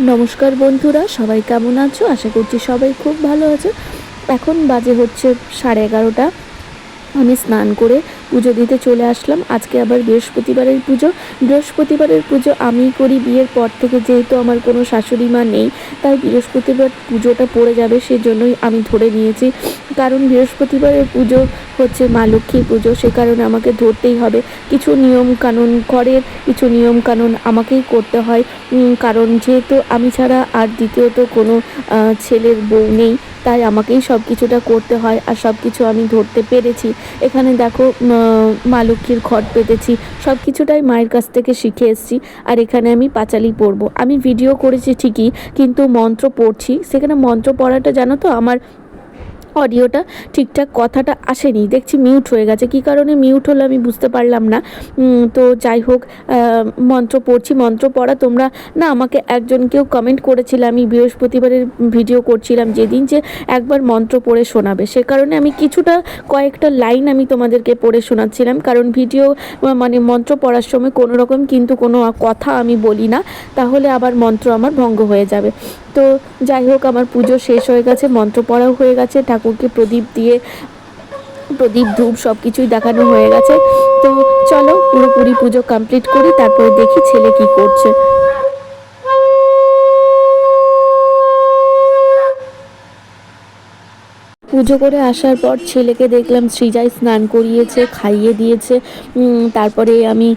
নমস্কার বন্ধুরা, সবাই কেমন আছো? আশা করছি সবাই খুব ভালো আছো। এখন বাজে হচ্ছে 11:30। আমি স্নান করে পুজো দিতে চলে আসলাম। আজকে আবার বৃহস্পতিবারের পুজো। বৃহস্পতিবারের পুজো আমি করি বিয়ের পর থেকে, যেহেতু আমার কোনো শাশুড়ি মা নেই, তাই বৃহস্পতিবার পুজোটা পড়ে যাবে, সেজন্যই আমি ধরে নিয়েছি। কারণ বৃহস্পতিবারের পুজো হচ্ছে মা লক্ষ্মীর পুজো, সে কারণে আমাকে ধরতেই হবে। কিছু নিয়মকানুন, ঘরের কিছু নিয়মকানুন আমাকেই করতে হয়। কারণ যেহেতু আমি ছাড়া আর দ্বিতীয়ত কোনো ছেলের বউ নেই, তাই আমাকেই সব কিছুটা করতে হয়, আর সব কিছু আমি ধরতে পেরেছি। এখানে দেখো মা লক্ষ্মীর ঘট পেতেছি, সব কিছুটাই মায়ের কাছ থেকে শিখে এসেছি। আর এখানে আমি পাঁচালি পড়বো। আমি ভিডিও করেছি ঠিকই, কিন্তু মন্ত্র পড়ছি। সেখানে মন্ত্র পড়াটা জানো তো, আমার অডিওটা ঠিকঠাক কথাটা আসেনি, দেখছি মিউট হয়ে গেছে। কী কারণে মিউট হলো আমি বুঝতে পারলাম না। তো যাই হোক, মন্ত্র পড়ছি। মন্ত্র পড়া তোমরা না, আমাকে কেউ কমেন্ট করেছিল, আমি বৃহস্পতিবারের ভিডিও করছিলাম যেদিন, যে একবার মন্ত্র পড়ে শোনাবে। সে কারণে আমি কয়েকটা লাইন আমি তোমাদেরকে পড়ে শোনাচ্ছিলাম। কারণ ভিডিও মানে মন্ত্র পড়ার সময় কোনো রকম কিন্তু কোনো কথা আমি বলি না, তাহলে আবার মন্ত্র আমার ভঙ্গ হয়ে যাবে। তো যাই হোক, আমার পুজো শেষ হয়ে গেছে, মন্ত্র পড়াও হয়ে গেছে, ঠাকুরকে প্রদীপ ধূপ সব কিছুই দেখানো হয়ে গেছে। তো চলো পুরোপুরি পুজো কমপ্লিট করি, তারপরে দেখি ছেলে কি করছে। পুজো করে আসার পর ছেলেকে দেখলাম সৃজাই স্নান করিয়েছে, খাইয়ে দিয়েছে। তারপরে আমি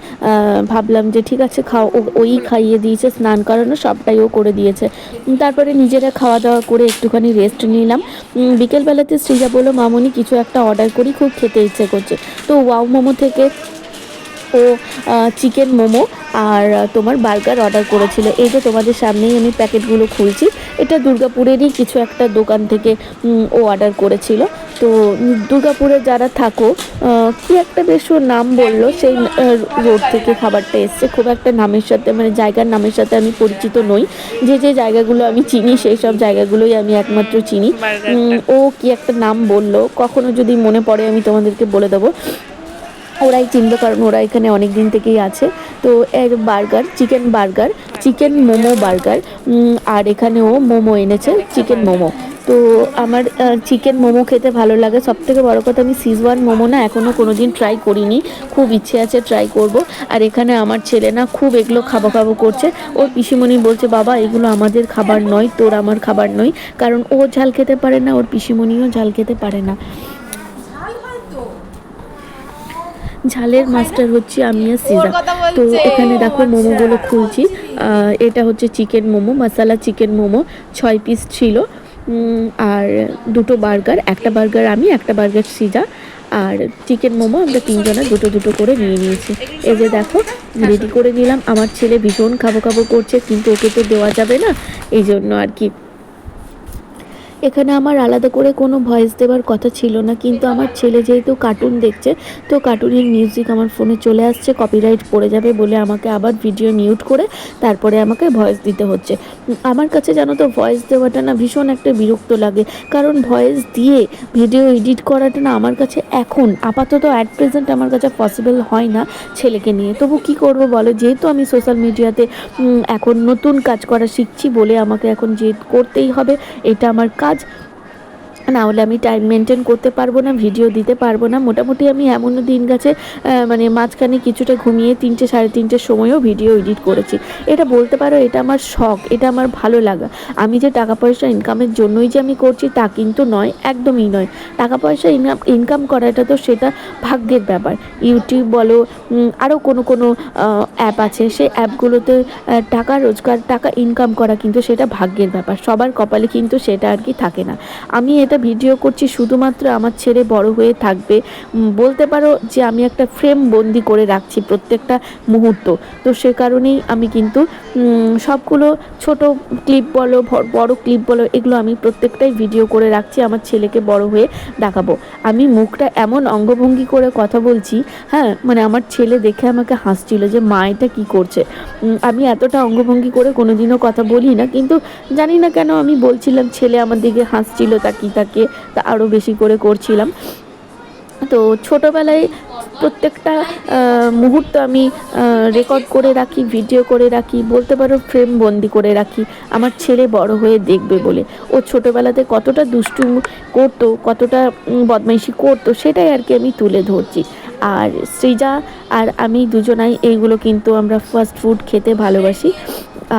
ভাবলাম যে ঠিক আছে খাও, ওই খাইয়ে দিয়েছে, স্নান করানো সবটাই ও করে দিয়েছে। তারপরে নিজেরা খাওয়া দাওয়া করে একটুখানি রেস্ট নিলাম। বিকেলবেলাতে সৃজা বললো, মামনি কিছু একটা অর্ডার করি, খুব খেতে ইচ্ছে করছে। তো ওয়াও মোমো থেকে ও চিকেন মোমো আর তোমার বার্গার অর্ডার করেছিল। এই যে তোমাদের সামনেই আমি প্যাকেটগুলো খুলছি, এটা দুর্গাপুরেরই কিছু একটা দোকান থেকে ও অর্ডার করেছিল। তো দুর্গাপুরে যারা থাকো, কি একটা বেশ ও নাম বললো, সেই রোড থেকে খাবারটা এসছে। খুব একটা নামের সাথে, মানে জায়গার নামের সাথে আমি পরিচিত নই। যে জায়গাগুলো আমি চিনি, সেই সব জায়গাগুলোই আমি একমাত্র চিনি। ও কি একটা নাম বললো, কখনো যদি মনে পড়ে আমি তোমাদেরকে বলে দেবো। ওরাই চিনবে, কারণ ওরা এখানে অনেক দিন থেকেই আছে। তো এর বার্গার, চিকেন মোমো বার্গার, আর এখানে ও মোমো এনেছে, চিকেন মোমো। তো আমার চিকেন মোমো খেতে ভালো লাগে। সবথেকে বড় কথা, আমি সিজওয়ান মোমো না এখনও কোনো দিন ট্রাই করিনি, খুব ইচ্ছে আছে ট্রাই করব। আর এখানে আমার ছেলে না খুব এগুলো খাবো করছে। ওর পিসিমণি বলছে, বাবা এগুলো আমাদের খাবার নয়, তোর আমার খাবার নয়। কারণ ও ঝাল খেতে পারে না, ওর পিসিমণিও ঝাল খেতে পারে না। ঝালের মাস্টার হচ্ছে আমি আর সিজা। তো এখানে দেখো মোমোগুলো খুলছি। এটা হচ্ছে চিকেন মোমো, মশালা চিকেন মোমো, 6 পিস ছিল। আর 2টো বার্গার, একটা বার্গার আমি, একটা বার্গার সিজা। আর চিকেন মোমো আমরা 3 জনে দুটো করে নিয়ে নিয়েছি। এই যে দেখো রেডি করে নিলাম। আমার ছেলে ভীষণ খাবো করছে, কিন্তু ওকে তো দেওয়া যাবে না, এই জন্য আর কি। এখানে আমার আলাদা করে কোনো ভয়েস দেওয়ার কথা ছিল না, কিন্তু আমার ছেলে যেহেতু কার্টুন দেখছে, তো কার্টুনের মিউজিক আমার ফোনে চলে আসছে, কপিরাইট পড়ে যাবে বলে আমাকে আবার ভিডিও মিউট করে তারপরে আমাকে ভয়েস দিতে হচ্ছে। আমার কাছে জানো তো ভয়েস দেওয়াটা না ভীষণ একটা বিরক্ত লাগে, কারণ ভয়েস দিয়ে ভিডিও এডিট করাটা না আমার কাছে এখন আপাতত অ্যাট প্রেজেন্ট আমার কাছে পসিবল হয় না ছেলেকে নিয়ে। তবু কি করব বলো, যেহেতু আমি সোশ্যাল মিডিয়াতে এখন নতুন কাজ করা শিখছি বলে আমাকে এখন যে করতেই হবে, এটা আমার কাজ। না হলে আমি টাইম মেনটেন করতে পারবো না, ভিডিও দিতে পারবো না। মোটামুটি আমি এমনও দিন গেছে, মানে মাঝখানে কিছুটা ঘুমিয়ে 3টে সাড়ে 3টের সময়ও ভিডিও এডিট করেছি। এটা বলতে পারো এটা আমার শখ, এটা আমার ভালো লাগা। আমি যে টাকা পয়সা ইনকামের জন্যই যে আমি করছি তা কিন্তু নয়, একদমই নয়। টাকা পয়সা ইনকাম করাটা তো সেটা ভাগ্যের ব্যাপার। ইউটিউব বলো, আরও কোনো অ্যাপ আছে, সেই অ্যাপগুলোতে টাকা রোজগার, টাকা ইনকাম করা কিন্তু সেটা ভাগ্যের ব্যাপার। সবার কপালে কিন্তু সেটা আর কি থাকে না। আমি এটা ভিডিও করছি শুধুমাত্র আমার ছেলে বড় হয়ে থাকবে, বলতে পারো যে আমি একটা ফ্রেম বন্দি করে রাখছি প্রত্যেকটা মুহূর্ত। তো সে কারণেই আমি কিন্তু সবগুলো ছোট ক্লিপ বলো, বড় ক্লিপ বলো, এগুলো আমি প্রত্যেকটাই ভিডিও করে রাখছি আমার ছেলেকে বড় হয়ে দেখাবো। আমি মুখটা এমন অঙ্গভঙ্গি করে কথা বলছি, হ্যাঁ, মানে আমার ছেলে দেখে আমাকে হাসছিল যে মা এটা কী করছে। আমি এতটা অঙ্গভঙ্গি করে কোনোদিনও কথা বলি না, কিন্তু জানি না কেন আমি বলছিলাম, ছেলে আমার দিকে হাসছিল, তা আরও বেশি করে করছিলাম। তো ছোটোবেলায় প্রত্যেকটা মুহূর্ত আমি রেকর্ড করে রাখি, ভিডিও করে রাখি, বলতে পারো ফ্রেম বন্দি করে রাখি আমার ছেলে বড় হয়ে দেখবে বলে। ও ছোটোবেলাতে কতটা দুষ্টু করতো, কতটা বদমাইশি করতো, সেটাই আর কি আমি তুলে ধরছি। আর সৃজা আর আমি দুজনাই এইগুলো কিন্তু আমরা ফাস্ট ফুড খেতে ভালোবাসি।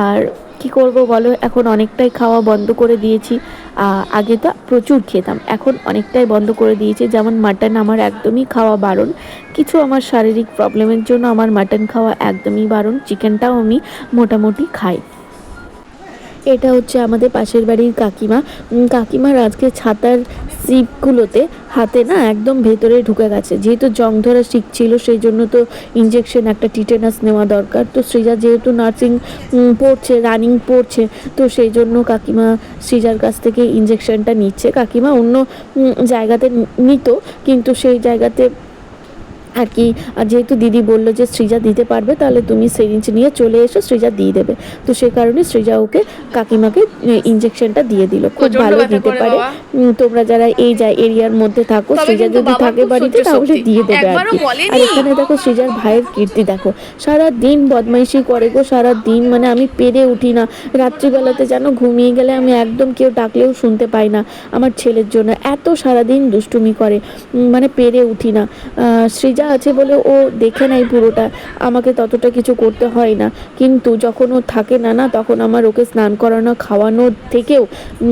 আর কি করব বলো, এখন অনেকটাই খাওয়া বন্ধ করে দিয়েছি। আগে তো প্রচুর খেতাম, এখন অনেকটাই বন্ধ করে দিয়েছি। যেমন মাটন আমার একদমই খাওয়া বারণ, কিছু আমার শারীরিক প্রবলেমের জন্য আমার মাটন খাওয়া একদমই বারণ। চিকেনটাও আমি মোটামুটি খাই। এটা হচ্ছে আমাদের পাশের বাড়ির কাকিমা। কাকিমার আজকে ছাতার সিপগুলোতে হাতে না একদম ভেতরে ঢুকে গেছে। যেহেতু জং ধরা শিখছিল, সেই জন্য তো ইঞ্জেকশন, একটা টিটেনাস নেওয়া দরকার। তো সৃজা যেহেতু নার্সিং পড়ছে, রানিং পড়ছে, তো সেই জন্য কাকিমা সৃজার কাছ থেকে ইঞ্জেকশনটা নিচ্ছে। কাকিমা অন্য জায়গাতে নিত, কিন্তু সেই জায়গাতে আর কি যেহেতু দিদি বললো যে সৃজা দিতে পারবে, তাহলে তুমি সিরিঞ্জ নিয়ে চলে এসো, সৃজা দিয়ে দেবে। তো সে কারণে সৃজা ওকে কাকিমাকে ইঞ্জেকশনটা দিয়ে দিল। খুব ভালো দিতে পারে। তোমরা যারা এই এরিয়ার মধ্যে থাকো, সৃজা যদি থাকে বাড়িতে তাহলে দিয়ে দেবে আর কি। আর এখানে দেখো সৃজার ভাইয়ের কীর্তি দেখো, সারা দিন বদমাইশি করে গো, সারা দিন, মানে আমি পেরে উঠি না। রাত্রিবেলাতে যেন ঘুমিয়ে গেলে আমি একদম কেউ ডাকলেও শুনতে পাই না আমার ছেলের জন্য। এত সারাদিন দুষ্টুমি করে, মানে পেরে উঠি না। সৃজা আছে বলে ও দেখে নাই পুরোটা, আমাকে ততটা কিছু করতে হয় না। কিন্তু যখন ও থাকে না, তখন আমার ওকে স্নান করানো, খাওয়ানোর থেকেও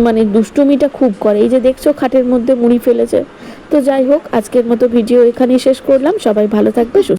মানে দুষ্টুমিটা খুব করে। এই যে দেখছো খাটের মধ্যে মুড়ি ফেলেছে। তো যাই হোক, আজকের মতো ভিডিও এখানেই শেষ করলাম। সবাই ভালো থাকবে, সুস্থ